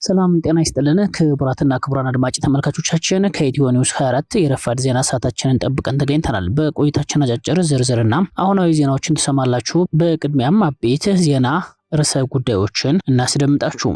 ሰላም ጤና ይስጥልን ክቡራትና ክቡራን አድማጭ ተመልካቾቻችን ከኢትዮ ኒውስ 24 የረፋድ ዜና ሰዓታችንን ጠብቀን ተገኝተናል። በቆይታችን አጫጭር ዝርዝርና አሁናዊ ዜናዎችን ትሰማላችሁ። በቅድሚያም አቤት ዜና ርዕሰ ጉዳዮችን እናስደምጣችሁ።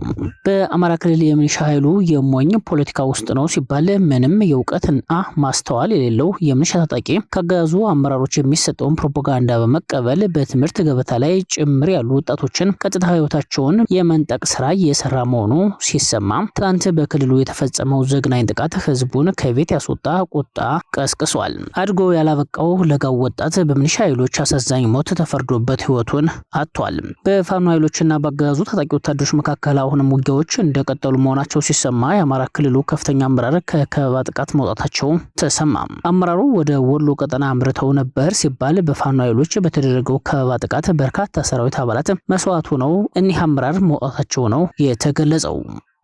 በአማራ ክልል የሚሊሻ ኃይሉ የሞኝ ፖለቲካ ውስጥ ነው ሲባል ምንም የእውቀትና ማስተዋል የሌለው የሚሊሻ ታጣቂ ከአገዛዙ አመራሮች የሚሰጠውን ፕሮፓጋንዳ በመቀበል በትምህርት ገበታ ላይ ጭምር ያሉ ወጣቶችን ቀጥታ ህይወታቸውን የመንጠቅ ስራ እየሰራ መሆኑ ሲሰማ፣ ትናንት በክልሉ የተፈጸመው ዘግናኝ ጥቃት ህዝቡን ከቤት ያስወጣ ቁጣ ቀስቅሷል። አድጎ ያላበቃው ለጋው ወጣት በሚሊሻ ኃይሎች አሳዛኝ ሞት ተፈርዶበት ህይወቱን አጥቷል። በፋኖ ኃይሎችና በአገዛዙ ታጣቂ ወታደሮች መካከል አሁንም ውጊያዎች እንደቀጠሉ መሆናቸው ሲሰማ፣ የአማራ ክልሉ ከፍተኛ አመራር ከከበባ ጥቃት መውጣታቸው ተሰማ። አመራሩ ወደ ወሎ ቀጠና አምርተው ነበር ሲባል በፋኖ ኃይሎች በተደረገው ከበባ ጥቃት በርካታ ሰራዊት አባላት መስዋዕት ሆነው እኒህ አመራር መውጣታቸው ነው የተገለጸው።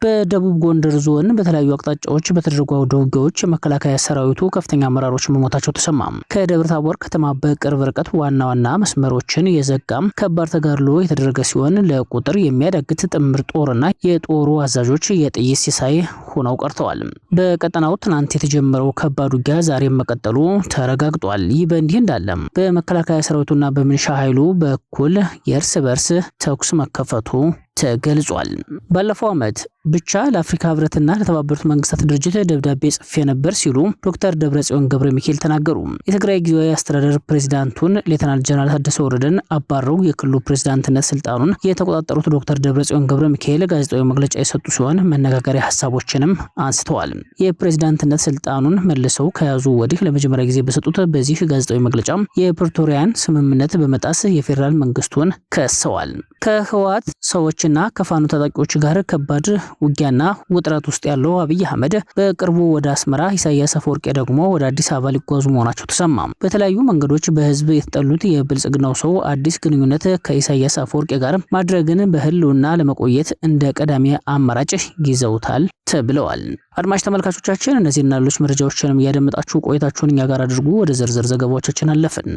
በደቡብ ጎንደር ዞን በተለያዩ አቅጣጫዎች በተደረጉ አውደ ውጊያዎች የመከላከያ ሰራዊቱ ከፍተኛ አመራሮች መሞታቸው ተሰማ። ከደብረ ታቦር ከተማ በቅርብ ርቀት ዋና ዋና መስመሮችን የዘጋም ከባድ ተጋድሎ የተደረገ ሲሆን ለቁጥር የሚያዳግት ጥምር ጦርና የጦሩ አዛዦች የጥይት ሲሳይ ሆነው ቀርተዋል። በቀጠናው ትናንት የተጀመረው ከባድ ውጊያ ዛሬም መቀጠሉ ተረጋግጧል። ይህ በእንዲህ እንዳለ በመከላከያ ሰራዊቱና በሚሊሻ ኃይሉ በኩል የእርስ በርስ ተኩስ መከፈቱ ተገልጿል። ባለፈው ዓመት ብቻ ለአፍሪካ ህብረትና ለተባበሩት መንግስታት ድርጅት ደብዳቤ ጽፌ ነበር ሲሉ ዶክተር ደብረጽዮን ገብረሚካኤል ተናገሩ። የትግራይ ጊዜያዊ አስተዳደር ፕሬዝዳንቱን ሌተናል ጀነራል ታደሰ ወረደን አባረው የክልሉ ፕሬዝዳንትነት ስልጣኑን የተቆጣጠሩት ዶክተር ደብረጽዮን ገብረሚካኤል ጋዜጣዊ መግለጫ የሰጡ ሲሆን መነጋገሪያ ሀሳቦችንም አንስተዋል። የፕሬዝዳንትነት ስልጣኑን መልሰው ከያዙ ወዲህ ለመጀመሪያ ጊዜ በሰጡት በዚህ ጋዜጣዊ መግለጫ የፕሪቶሪያን ስምምነት በመጣስ የፌዴራል መንግስቱን ከሰዋል። ከህወሓት ሰዎችና ከፋኖ ታጣቂዎች ጋር ከባድ ውጊያና ውጥረት ውስጥ ያለው አብይ አህመድ በቅርቡ ወደ አስመራ፣ ኢሳያስ አፈወርቂ ደግሞ ወደ አዲስ አበባ ሊጓዙ መሆናቸው ተሰማ። በተለያዩ መንገዶች በህዝብ የተጠሉት የብልጽግናው ሰው አዲስ ግንኙነት ከኢሳያስ አፈወርቂ ጋር ማድረግን በህልውና ለመቆየት እንደ ቀዳሚ አማራጭ ይዘውታል ተብለዋል። አድማጭ ተመልካቾቻችን እነዚህና ሌሎች መረጃዎችንም እያደመጣችሁ ቆይታችሁን እኛ ጋር አድርጉ። ወደ ዝርዝር ዘገባዎቻችን አለፍን።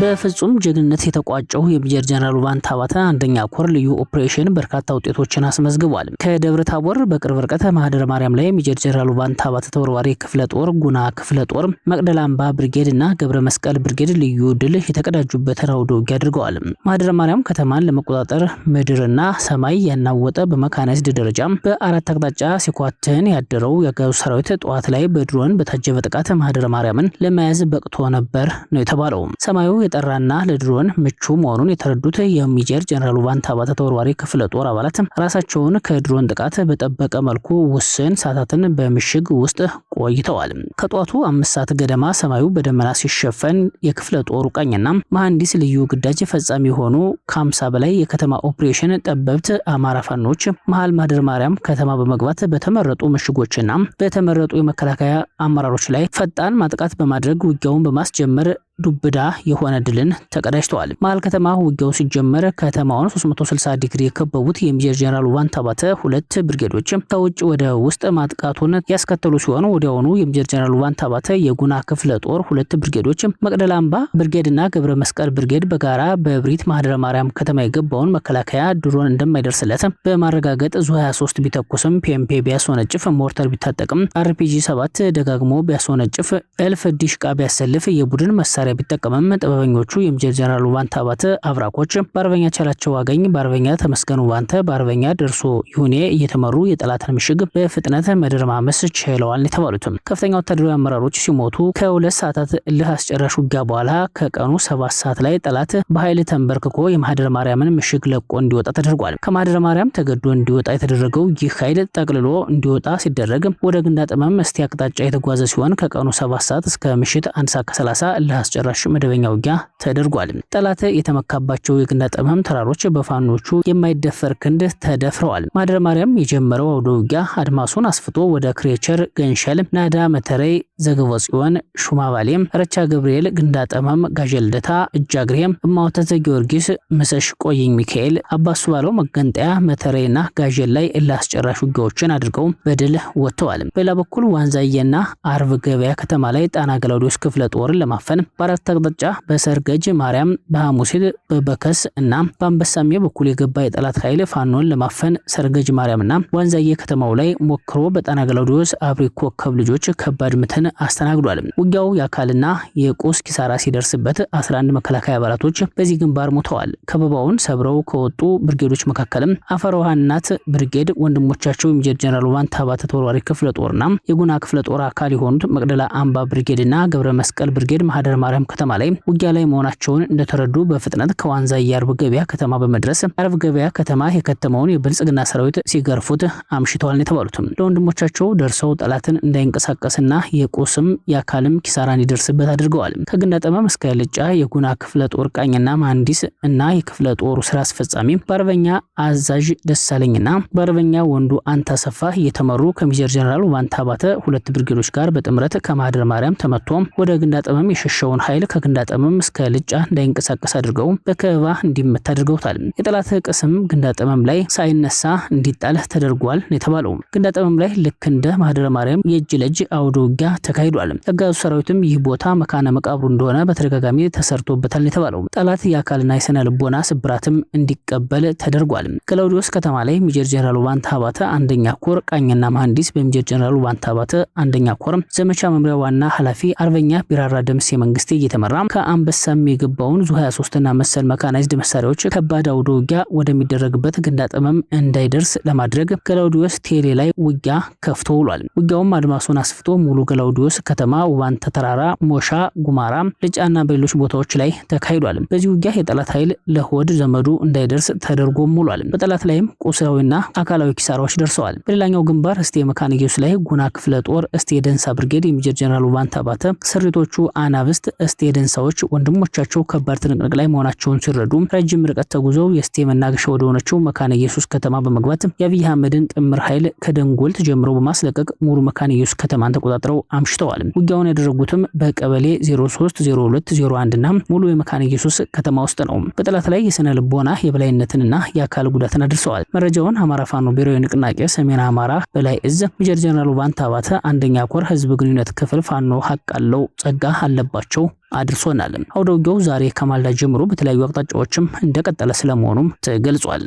በፍጹም ጀግንነት የተቋጨው የሜጀር ጀነራል ባንታ ባተ አንደኛ ኮር ልዩ ኦፕሬሽን በርካታ ውጤቶችን አስመዝግቧል። ከደብረ ታቦር በቅርብ ርቀት ማህደረ ማርያም ላይ ሜጀር ጀነራል ባንታ ባተ ተወርዋሪ ክፍለ ጦር፣ ጉና ክፍለ ጦር፣ መቅደላ አምባ ብርጌድ እና ገብረ መስቀል ብርጌድ ልዩ ድል የተቀዳጁበት አውደ ውጊያ አድርገዋል። ማህደረ ማርያም ከተማን ለመቆጣጠር ምድርና ሰማይ ያናወጠ በመካናይዝድ ደረጃ በአራት አቅጣጫ ሲኳትን ያደረው የአገዛዙ ሰራዊት ጠዋት ላይ በድሮን በታጀበ ጥቃት ማህደረ ማርያምን ለመያዝ በቅቶ ነበር ነው የተባለው። ሰማዩ የጠራና ለድሮን ምቹ መሆኑን የተረዱት የሜጀር ጀነራል ባንታ ባተ ተወርዋሪ ክፍለ ጦር አባላት ራሳቸውን ከድሮን ጥቃት በጠበቀ መልኩ ውስን ሰዓታትን በምሽግ ውስጥ ቆይተዋል። ከጧቱ 5 ሰዓት ገደማ ሰማዩ በደመና ሲሸፈን የክፍለ ጦሩ ቀኝና መሐንዲስ ልዩ ግዳጅ ፈጻሚ የሆኑ ከ50 በላይ የከተማ ኦፕሬሽን ጠበብት አማራ ፋኖች መሃል ማህደረ ማርያም ከተማ በመግባት በተመረጡ ምሽጎችና በተመረጡ የመከላከያ አመራሮች ላይ ፈጣን ማጥቃት በማድረግ ውጊያውን በማስጀመር ዱብዳ የሆነ ድልን ተቀዳጅተዋል። መሃል ከተማ ውጊያው ሲጀመር ከተማውን 360 ዲግሪ የከበቡት የሜጀር ጀነራል ባንታ ባተ ሁለት ብርጌዶች ከውጭ ወደ ውስጥ ማጥቃቱን ያስከተሉ ሲሆን ወዲያውኑ የሜጀር ጀነራል ባንታ ባተ የጉና ክፍለ ጦር ሁለት ብርጌዶች መቅደላ አምባ ብርጌድና ገብረ መስቀል ብርጌድ በጋራ በብሪት ማህደረ ማርያም ከተማ የገባውን መከላከያ ድሮን እንደማይደርስለት በማረጋገጥ ዙ 23 ቢተኩስም ፒኤምፒ ቢያስወነጭፍ ሞርተር ቢታጠቅም አርፒጂ 7 ደጋግሞ ቢያስወነጭፍ እልፍ ዲሽቃ ቢያሰልፍ የቡድን መሳሪያ ቢጠቀምም ጥበበኞቹ የሜጀር ጀነራል ባንታ ባተ አብራኮች በአርበኛ ቻላቸው አገኝ፣ በአርበኛ ተመስገኑ ባንተ፣ በአርበኛ ደርሶ ይሁኔ እየተመሩ የጠላትን ምሽግ በፍጥነት መደረማመስ ችለዋል የተባሉት ከፍተኛ ወታደራዊ አመራሮች ሲሞቱ ከ2 ሰዓታት እልህ አስጨራሽ ውጊያ በኋላ ከቀኑ 7 ሰዓት ላይ ጠላት በኃይል ተንበርክኮ የማህደረ ማርያምን ምሽግ ለቆ እንዲወጣ ተደርጓል። ከማህደረ ማርያም ተገዶ እንዲወጣ የተደረገው ይህ ኃይል ጠቅልሎ እንዲወጣ ሲደረግ ወደ ግንዳ ጥመም እስቲ አቅጣጫ የተጓዘ ሲሆን ከቀኑ 7 ሰዓት እስከ ምሽት 1 ሰዓት ከ30 እልህ ጭራሽ መደበኛ ውጊያ ተደርጓል። ጠላት የተመካባቸው የግንዳ ጥመም ተራሮች በፋኖቹ የማይደፈር ክንድ ተደፍረዋል። ማህደረ ማርያም የጀመረው አውደ ውጊያ አድማሱን አስፍቶ ወደ ክሬቸር፣ ገንሸል፣ ናዳ መተረይ፣ ዘገቦ ጽዮን፣ ሹማባሌም፣ ረቻ ገብርኤል፣ ግንዳጠመም፣ ጋጀልደታ፣ እጃግሬም፣ እማወተተ ጊዮርጊስ፣ መሰሽ ቆይኝ ሚካኤል፣ አባሱ ባለው መገንጠያ መተረይና ጋጀል ላይ እላስጨራሽ ውጊያዎችን አድርገው በድል ወጥተዋል። በሌላ በኩል ዋንዛዬና አርብ ገበያ ከተማ ላይ ጣና ገላውዲዮስ ክፍለ ጦርን ለማፈን በአራት አቅጣጫ በሰርገጅ ማርያም፣ በሐሙሲት፣ በበከስ እና በአንበሳሜ በኩል የገባ የጠላት ኃይል ፋኖን ለማፈን ሰርገጅ ማርያምና ዋንዛዬ ከተማው ላይ ሞክሮ በጣና ገላውዲዮስ አብሪ ኮከብ ልጆች ከባድ ምትን አስተናግዷል። ውጊያው የአካልና የቁስ ኪሳራ ሲደርስበት 11 መከላከያ አባላቶች በዚህ ግንባር ሞተዋል። ከበባውን ሰብረው ከወጡ ብርጌዶች መካከልም አፈረውሃናት ብርጌድ ወንድሞቻቸው የሜጀር ጀነራል ዋንታ ባተ ተወርዋሪ ክፍለ ጦርና የጉና ክፍለ ጦር አካል የሆኑት መቅደላ አምባ ብርጌድና ገብረ መስቀል ብርጌድ ማህደር ማርያም ከተማ ላይ ውጊያ ላይ መሆናቸውን እንደተረዱ በፍጥነት ከዋንዛዬ አርብ ገበያ ከተማ በመድረስ አርብ ገበያ ከተማ የከተማውን የብልጽግና ሰራዊት ሲገርፉት አምሽተዋል ነው የተባሉት። ለወንድሞቻቸው ደርሰው ጠላትን እንዳይንቀሳቀስና የቁስም የአካልም ኪሳራ እንዲደርስበት አድርገዋል። ከግንዳጠመም እስከ ልጫ የጉና ክፍለ ጦር ቃኝና መሐንዲስ እና የክፍለ ጦሩ ስራ አስፈጻሚ በአርበኛ አዛዥ ደሳለኝና በአርበኛ ወንዱ አንታሰፋ እየተመሩ ከሜጀር ጀነራል ዋንታ ባተ ሁለት ብርጌዶች ጋር በጥምረት ከማህደር ማርያም ተመቶ ወደ ግንዳጠመም የሸሸውን ኃይል ከግንዳጠመም እስከ ልጫ እንዳይንቀሳቀስ አድርገው በከበባ እንዲመታ አድርገውታል። የጠላት ቅስም ግንዳጠመም ላይ ሳይነሳ እንዲጣል ተደርጓል የተባለው ግንዳጠመም ላይ ልክ እንደ ማህደር ማርያም የእጅ ለእጅ አውደ ውጊያ ተካሂዷል። ያጋዙ ሰራዊትም ይህ ቦታ መካነ መቃብሩ እንደሆነ በተደጋጋሚ ተሰርቶበታል የተባለው ጠላት የአካልና የስነ ልቦና ስብራትም እንዲቀበል ተደርጓል። ገላውዲዮስ ከተማ ላይ ሜጀር ጀነራል ዋንታ ባተ አንደኛ ኮር ቃኝና መሐንዲስ በሜጀር ጀነራል ዋንታ ባተ አንደኛ ኮር ዘመቻ መምሪያ ዋና ኃላፊ አርበኛ ቢራራ ደምሴ መንግስቴ እየተመራ ከአንበሳም የገባውን ዙ 23 እና መሰል መካናይዝድ መሳሪያዎች ከባድ አውደ ውጊያ ወደሚደረግበት ግንዳጠመም እንዳይደርስ ለማድረግ ገላውዲዮስ ቴሌ ላይ ውጊያ ከፍቶ ውሏል። ውጊያውም አድማሱን አስፍቶ ሙሉ ገላውዲዮስ ከተማ፣ ውባንተ ተራራ፣ ሞሻ፣ ጉማራ፣ ልጫና በሌሎች ቦታዎች ላይ ተካሂዷል። በዚህ ውጊያ የጠላት ኃይል ለሆድ ዘመዱ እንዳይደርስ ተደርጎም ውሏል። በጠላት ላይም ቁሳዊና አካላዊ ኪሳራዎች ደርሰዋል። በሌላኛው ግንባር እስቴ መካነ ኢየሱስ ላይ ጉና ክፍለ ጦር እስቴ ደንሳ ብርጌድ የሜጀር ጀነራል ዋንታ ባተ ስሪቶቹ አናብስት እስቴ ደንሳዎች ወንድሞቻቸው ከባድ ትንቅንቅ ላይ መሆናቸውን ሲረዱ ረጅም ርቀት ተጉዘው የእስቴ መናገሻ ወደ ሆነችው መካነ ኢየሱስ ከተማ በመግባት የአብይ አህመድን ጥምር ኃይል ከደንጎል ተጀምረው በማስለቀቅ ሙሉ መካነ ኢየሱስ ከተማን ተቆጣጥረው አምሽተዋል። ውጊያውን ያደረጉትም በቀበሌ 03፣ 02፣ 01 እና ሙሉ የመካነ ኢየሱስ ከተማ ውስጥ ነው። በጠላት ላይ የስነ ልቦና የበላይነትንና የአካል ጉዳትን አድርሰዋል። መረጃውን አማራ ፋኖ ብሔራዊ ንቅናቄ ሰሜን አማራ በላይ እዝ ሜጀር ጀነራል ዋንታ ባተ አንደኛ ኮር ህዝብ ግንኙነት ክፍል ፋኖ ሀቅ አለው ጸጋ አለባቸው አድርሶናል። አውደ ውጊያው ዛሬ ከማልዳ ጀምሮ በተለያዩ አቅጣጫዎችም እንደቀጠለ ስለመሆኑም ተገልጿል።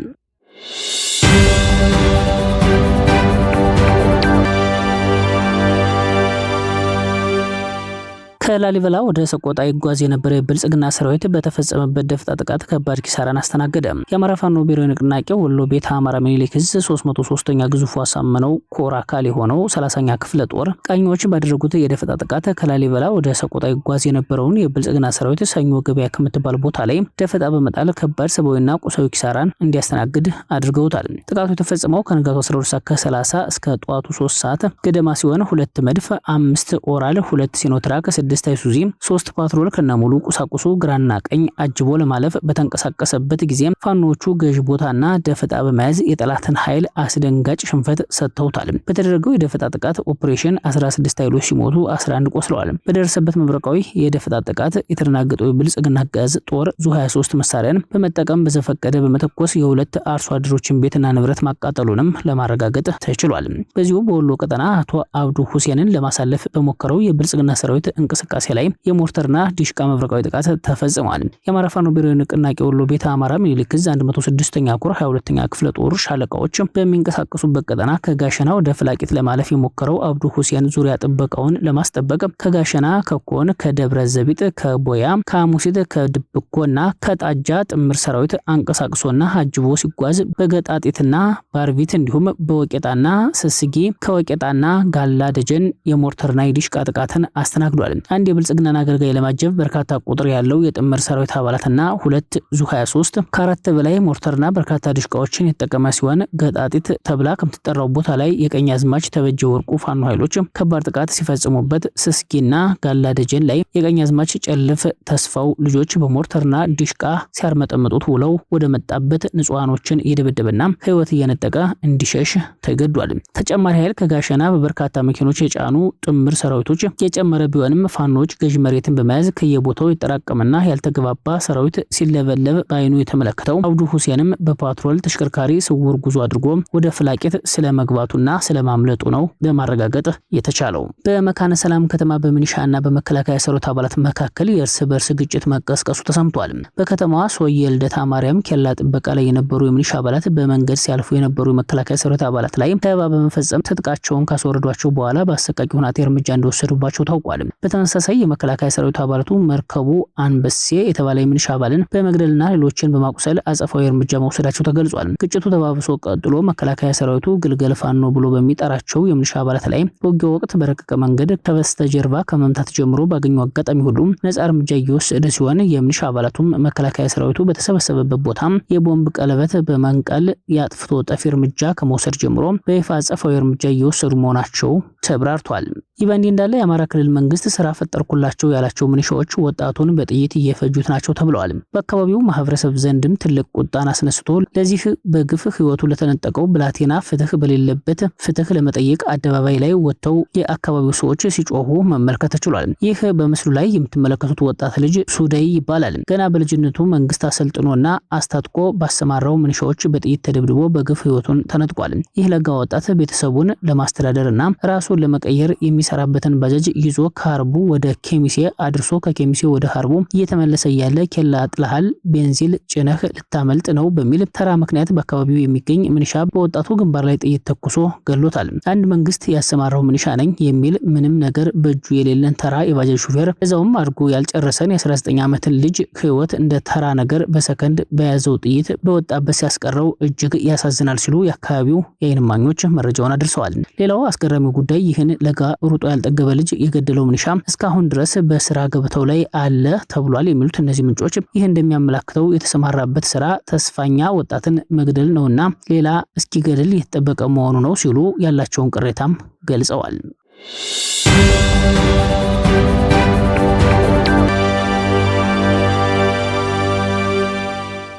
ከላሊበላ ወደ ሰቆጣ ይጓዝ የነበረ የብልጽግና ሰራዊት በተፈጸመበት ደፈጣ ጥቃት ከባድ ኪሳራን አስተናገደ። የአማራ ፋኖ ብሔራዊ ንቅናቄ ወሎ ቤተ አማራ ሚኒሊክ ዕዝ 303ኛ ግዙፉ አሳምነው ኮር አካል የሆነው 30ኛ ክፍለ ጦር ቃኞች ባደረጉት የደፈጣ ጥቃት ከላሊበላ ወደ ሰቆጣ ይጓዝ የነበረውን የብልጽግና ሰራዊት ሰኞ ገበያ ከምትባል ቦታ ላይ ደፈጣ በመጣል ከባድ ሰብአዊና ቁሳዊ ኪሳራን እንዲያስተናግድ አድርገውታል። ጥቃቱ የተፈጸመው ከንጋቱ 12:30 እስከ ጠዋቱ 3 ሰዓት ገደማ ሲሆን 2 መድፍ፣ 5 ኦራል፣ 2 ሲኖትራክ፣ 6 አይሱዚ፣ 3 ፓትሮል ከነሙሉ ቁሳቁሱ ግራና ቀኝ አጅቦ ለማለፍ በተንቀሳቀሰበት ጊዜ ፋኖቹ ገዥ ቦታና ደፈጣ በመያዝ የጠላትን ኃይል አስደንጋጭ ሽንፈት ሰጥተውታል። በተደረገው የደፈጣ ጥቃት ኦፕሬሽን 16 ኃይሎች ሲሞቱ 11 ቆስለዋል። በደረሰበት መብረቃዊ የደፈጣ ጥቃት የተደናገጠው የብልጽግና አገዛዝ ጦር ዙ 23 መሳሪያን በመጠቀም በዘፈቀደ በመተኮስ የሁለት አርሶ አደሮችን ቤትና ንብረት ማቃጠሉንም ለማረጋገጥ ተችሏል። በዚሁ በወሎ ቀጠና አቶ አብዱ ሁሴንን ለማሳለፍ በሞከረው የብልጽግና ሰራዊት እንቅስቃሴ ላይ የሞርተርና ዲሽቃ መብረቃዊ ጥቃት ተፈጽሟል። የአማራ ፋኖ ብሔራዊ ንቅናቄ ወሎ ቤተ አማራ ሚኒሊክ ዕዝ 106ኛ ኮር 22ኛ ክፍለ ጦር ሻለቃዎች በሚንቀሳቀሱበት ቀጠና ከጋሸና ወደ ፍላቂት ለማለፍ የሞከረው አብዱ ሁሴን ዙሪያ ጥበቃውን ለማስጠበቅ ከጋሸና፣ ከኮን፣ ከደብረ ዘቢጥ፣ ከቦያ፣ ከሐሙሲት፣ ከድብኮና ከጣጃ ጥምር ሰራዊት አንቀሳቅሶና አጅቦ ሲጓዝ በገጣጤትና ባርቢት እንዲሁም በወቄጣና ስስጊ ከወቄጣና ጋላ ደጀን የሞርተርና የዲሽቃ ጥቃትን አስተናግዷል። አንድ የብልጽግናን አገልጋይ ለማጀብ በርካታ ቁጥር ያለው የጥምር ሰራዊት አባላትና 2 ዙ23 ከ4 በላይ ሞርተርና በርካታ ድሽቃዎችን የተጠቀመ ሲሆን ገጣጢት ተብላ ከምትጠራው ቦታ ላይ የቀኝ አዝማች ተበጀ ወርቁ ፋኖ ኃይሎች ከባድ ጥቃት ሲፈጽሙበት ስስጊና ጋላ ደጀን ላይ የቀኝ አዝማች ጨልፍ ተስፋው ልጆች በሞርተርና ዲሽቃ ሲያርመጠምጡት ውለው ወደ መጣበት ንጹሃኖችን እየደበደበና ህይወት እየነጠቀ እንዲሸሽ ተገዷል። ተጨማሪ ኃይል ከጋሸና በበርካታ መኪኖች የጫኑ ጥምር ሰራዊቶች የጨመረ ቢሆንም ፋኖች ገዥ መሬትን በመያዝ ከየቦታው የተጠራቀመና ያልተገባባ ሰራዊት ሲለበለብ በአይኑ የተመለከተው አብዱ ሁሴንም በፓትሮል ተሽከርካሪ ስውር ጉዞ አድርጎ ወደ ፍላቂት ስለመግባቱና ስለማምለጡ ነው ለማረጋገጥ የተቻለው። በመካነ ሰላም ከተማ በሚኒሻና በመከላከያ ሰራዊት አባላት መካከል የእርስ በርስ ግጭት መቀስቀሱ ተሰምቷል። በከተማዋ ሶየ ልደታ ማርያም ኬላ ጥበቃ ላይ የነበሩ የሚኒሻ አባላት በመንገድ ሲያልፉ የነበሩ የመከላከያ ሰራዊት አባላት ላይ ከበባ በመፈጸም ትጥቃቸውን ካስወረዷቸው በኋላ በአሰቃቂ ሁኔታ እርምጃ እንደወሰዱባቸው ታውቋል። በተመሳሳይ የመከላከያ ሰራዊት አባላቱ መርከቡ አንበሴ የተባለ የሚኒሻ አባልን በመግደልና ሌሎችን በማቁሰል አጸፋዊ እርምጃ መውሰዳቸው ተገልጿል። ግጭቱ ተባብሶ ቀጥሎ መከላከያ ሰራዊቱ ግልገል ፋኖ ብሎ በሚጠራቸው የሚኒሻ አባላት ላይ በውጊያ ወቅት በረቀቀ መንገድ ከበስተጀርባ ከመምታት ጀምሮ ባገኘው አጋጣሚ ሁሉ ነጻ እርምጃ እየወሰደ ሲሆን የሚኒሻ አባላቱም መከላከያ ሰራዊቱ በተሰበሰበበት ቦታ የቦምብ ቀለበት በመንቀል ያጥፍቶ ጠፊ እርምጃ ከመውሰድ ጀምሮ በይፋ አጸፋዊ እርምጃ እየወሰዱ መሆናቸው ተብራርቷል። ይህ በእንዲህ እንዳለ የአማራ ክልል መንግስት ስራ ፈጠርኩላቸው ያላቸው ሚኒሻዎች ወጣቱን በጥይት እየፈጁት ናቸው ተብለዋል። በአካባቢው ማህበረሰብ ዘንድም ትልቅ ቁጣን አስነስቶ ለዚህ በግፍ ህይወቱ ለተነጠቀው ብላቴና ፍትህ በሌለበት ፍትህ ለመጠየቅ አደባባይ ላይ ወጥተው የአካባቢው ሰዎች ሲጮሁ መመልከት ተችሏል። ይህ በምስሉ ላይ የምትመለከቱት ወጣት ልጅ ሱዳይ ይባላል። ገና በልጅነቱ መንግስት አሰልጥኖና አስታጥቆ ባሰማራው ሚኒሻዎች በጥይት ተደብድቦ በግፍ ህይወቱን ተነጥቋል። ይህ ለጋ ወጣት ቤተሰቡን ለማስተዳደርና ራሱን ለመቀየር የሚሰራበትን ባጃጅ ይዞ ከሀርቡ ወደ ኬሚሴ አድርሶ ከኬሚሴ ወደ ሀርቡ እየተመለሰ ያለ ኬላ ጥላሃል ቤንዚል ጭነህ ልታመልጥ ነው በሚል ተራ ምክንያት በአካባቢው የሚገኝ ሚኒሻ በወጣቱ ግንባር ላይ ጥይት ተኩሶ ገሎታል። አንድ መንግስት ያሰማራው ሚኒሻ ነኝ የሚል ምንም ነገር በእጁ የሌለን ተራ የባጃጅ ሹፌር እዛውም አድርጎ ያልጨረሰን የ19 ዓመትን ልጅ ህይወት እንደ ተራ ነገር በሰከንድ በያዘው ጥይት በወጣበት ሲያስቀረው እጅግ ያሳዝናል ሲሉ የአካባቢው የዓይን እማኞች መረጃውን አድርሰዋል። ሌላው አስገራሚ ጉዳይ ይህን ለጋ ሩጦ ያልጠገበ ልጅ የገደለው ሚኒሻ እስካሁን ድረስ በስራ ገበታው ላይ አለ ተብሏል የሚሉት እነዚህ ምንጮች ይህ እንደሚያመላክተው የተሰማራበት ስራ ተስፋኛ ወጣትን መግደል ነውና ሌላ እስኪገድል የተጠበቀ መሆኑ ነው ሲሉ ያላቸውን ቅሬታም ገልጸዋል።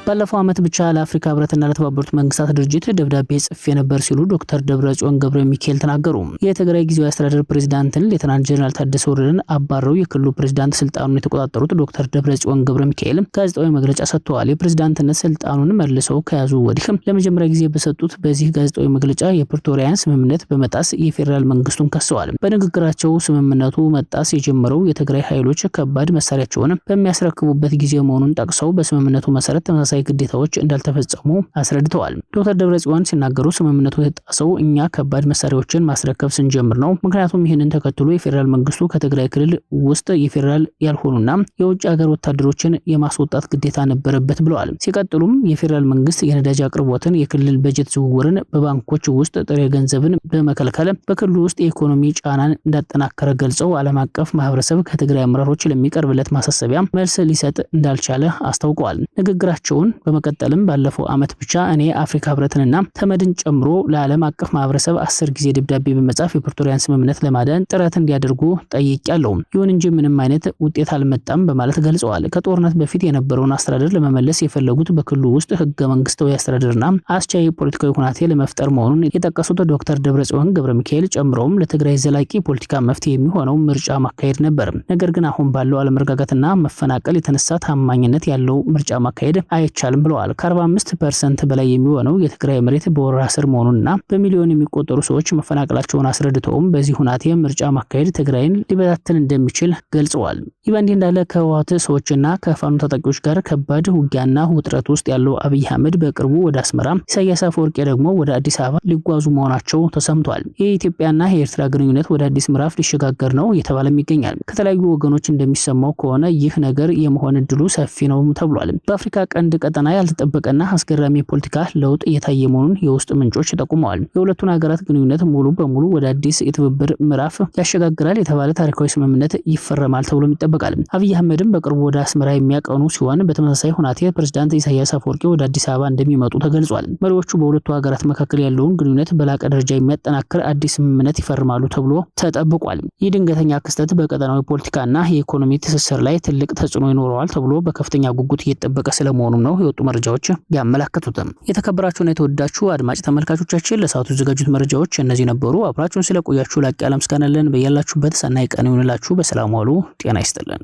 ባለፈው ዓመት ብቻ ለአፍሪካ ህብረትና ለተባበሩት መንግስታት ድርጅት ደብዳቤ ጽፌ ነበር ሲሉ ዶክተር ደብረጽዮን ገብረ ሚካኤል ተናገሩ። የትግራይ ጊዜያዊ አስተዳደር ፕሬዝዳንትን ሌተናንት ጀነራል ታደሰ ወረደን አባረው የክልሉ ፕሬዝዳንት ስልጣኑን የተቆጣጠሩት ዶክተር ደብረጽዮን ገብረ ሚካኤል ጋዜጣዊ መግለጫ ሰጥተዋል። የፕሬዝዳንትነት ስልጣኑን መልሰው ከያዙ ወዲህ ለመጀመሪያ ጊዜ በሰጡት በዚህ ጋዜጣዊ መግለጫ የፕሪቶሪያን ስምምነት በመጣስ የፌዴራል መንግስቱን ከሰዋል። በንግግራቸው ስምምነቱ መጣስ የጀመረው የትግራይ ኃይሎች ከባድ መሳሪያቸውን በሚያስረክቡበት ጊዜ መሆኑን ጠቅሰው በስምምነቱ መሰረት ተመሳሳይ ግዴታዎች እንዳልተፈጸሙ አስረድተዋል። ዶክተር ደብረጽዮን ሲናገሩ ስምምነቱ የተጣሰው እኛ ከባድ መሳሪያዎችን ማስረከብ ስንጀምር ነው። ምክንያቱም ይህንን ተከትሎ የፌዴራል መንግስቱ ከትግራይ ክልል ውስጥ የፌዴራል ያልሆኑና የውጭ ሀገር ወታደሮችን የማስወጣት ግዴታ ነበረበት ብለዋል። ሲቀጥሉም የፌዴራል መንግስት የነዳጅ አቅርቦትን፣ የክልል በጀት ዝውውርን፣ በባንኮች ውስጥ ጥሬ ገንዘብን በመከልከል በክልሉ ውስጥ የኢኮኖሚ ጫናን እንዳጠናከረ ገልጸው ዓለም አቀፍ ማህበረሰብ ከትግራይ አመራሮች ለሚቀርብለት ማሳሰቢያ መልስ ሊሰጥ እንዳልቻለ አስታውቀዋል። ንግግራቸውን በመቀጠልም ባለፈው ዓመት ብቻ እኔ አፍሪካ ህብረትንና ተመድን ጨምሮ ለዓለም አቀፍ ማህበረሰብ 10 ጊዜ ደብዳቤ በመጻፍ የፕሪቶሪያን ስምምነት ለማዳን ጥረት እንዲያደርጉ ጠይቄያለሁ። ይሁን እንጂ ምንም አይነት ውጤት አልመጣም በማለት ገልጸዋል። ከጦርነት በፊት የነበረውን አስተዳደር ለመመለስ የፈለጉት በክልሉ ውስጥ ህገ መንግስታዊ አስተዳደርና አስቻይ ፖለቲካዊ ሁኔታ ለመፍጠር መሆኑን የጠቀሱት ዶክተር ደብረጽዮን ገብረ ሚካኤል ጨምረውም ለትግራይ ዘላቂ ፖለቲካ መፍትሄ የሚሆነው ምርጫ ማካሄድ ነበር። ነገር ግን አሁን ባለው አለመረጋጋትና መፈናቀል የተነሳ ታማኝነት ያለው ምርጫ ማካሄድ አይቻልም ብለዋል። ከ45% በላይ የሚሆነው የትግራይ መሬት በወረራ ስር መሆኑንና በሚሊዮን የሚቆጠሩ ሰዎች መፈናቀላቸውን አስረድተውም በዚህ ሁኔታ ምርጫ ማካሄድ ትግራይን ሊበታተን እንደሚችል ገልጸዋል። ይህ በእንዲህ እንዳለ ከህወሓት ሰዎችና ከፋኖ ታጣቂዎች ጋር ከባድ ውጊያና ውጥረት ውስጥ ያለው አብይ አህመድ በቅርቡ ወደ አስመራ፣ ኢሳያስ አፈወርቂ ደግሞ ወደ አዲስ አበባ ሊጓዙ መሆናቸው ተሰምቷል። የኢትዮጵያና የኤርትራ ግንኙነት ወደ አዲስ ምዕራፍ ሊሸጋገር ነው እየተባለም ይገኛል። ከተለያዩ ወገኖች እንደሚሰማው ከሆነ ይህ ነገር የመሆን እድሉ ሰፊ ነው ተብሏል። በአፍሪካ ቀንድ ቀጠና ያልተጠበቀና አስገራሚ የፖለቲካ ለውጥ እየታየ መሆኑን የውስጥ ምንጮች ጠቁመዋል። የሁለቱን ሀገራት ግንኙነት ሙሉ በሙሉ ወደ አዲስ የትብብር ምዕራፍ ያሸጋግራል የተባለ ታሪካዊ ስምምነት ይፈረማል ተብሎ ይጠበቃል። አብይ አህመድም በቅርቡ ወደ አስመራ የሚያቀኑ ሲሆን በተመሳሳይ ሁናቴ ፕሬዝዳንት ኢሳያስ አፈወርቂ ወደ አዲስ አበባ እንደሚመጡ ተገልጿል። መሪዎቹ በሁለቱ ሀገራት መካከል ያለውን ግንኙነት በላቀ ደረጃ የሚያጠናክር አዲስ ስምምነት ይፈርማሉ ተብሎ ተጠብቋል። ይህ ድንገተኛ ክስተት በቀጠናዊ ፖለቲካና የኢኮኖሚ ትስስር ላይ ትልቅ ተጽዕኖ ይኖረዋል ተብሎ በከፍተኛ ጉጉት እየተጠበቀ ስለመሆኑ ነው የወጡ መረጃዎች ያመለከቱትም። የተከበራችሁና የተወዳችሁ አድማጭ ተመልካቾቻችን ለሰዓቱ የተዘጋጁት መረጃዎች እነዚህ ነበሩ። አብራችሁን ስለቆያችሁ ላቅ ያለ ምስጋና አለን። በያላችሁበት ሰናይ ቀን ይሁንላችሁ። በሰላም ዋሉ። ጤና ይስጥልን።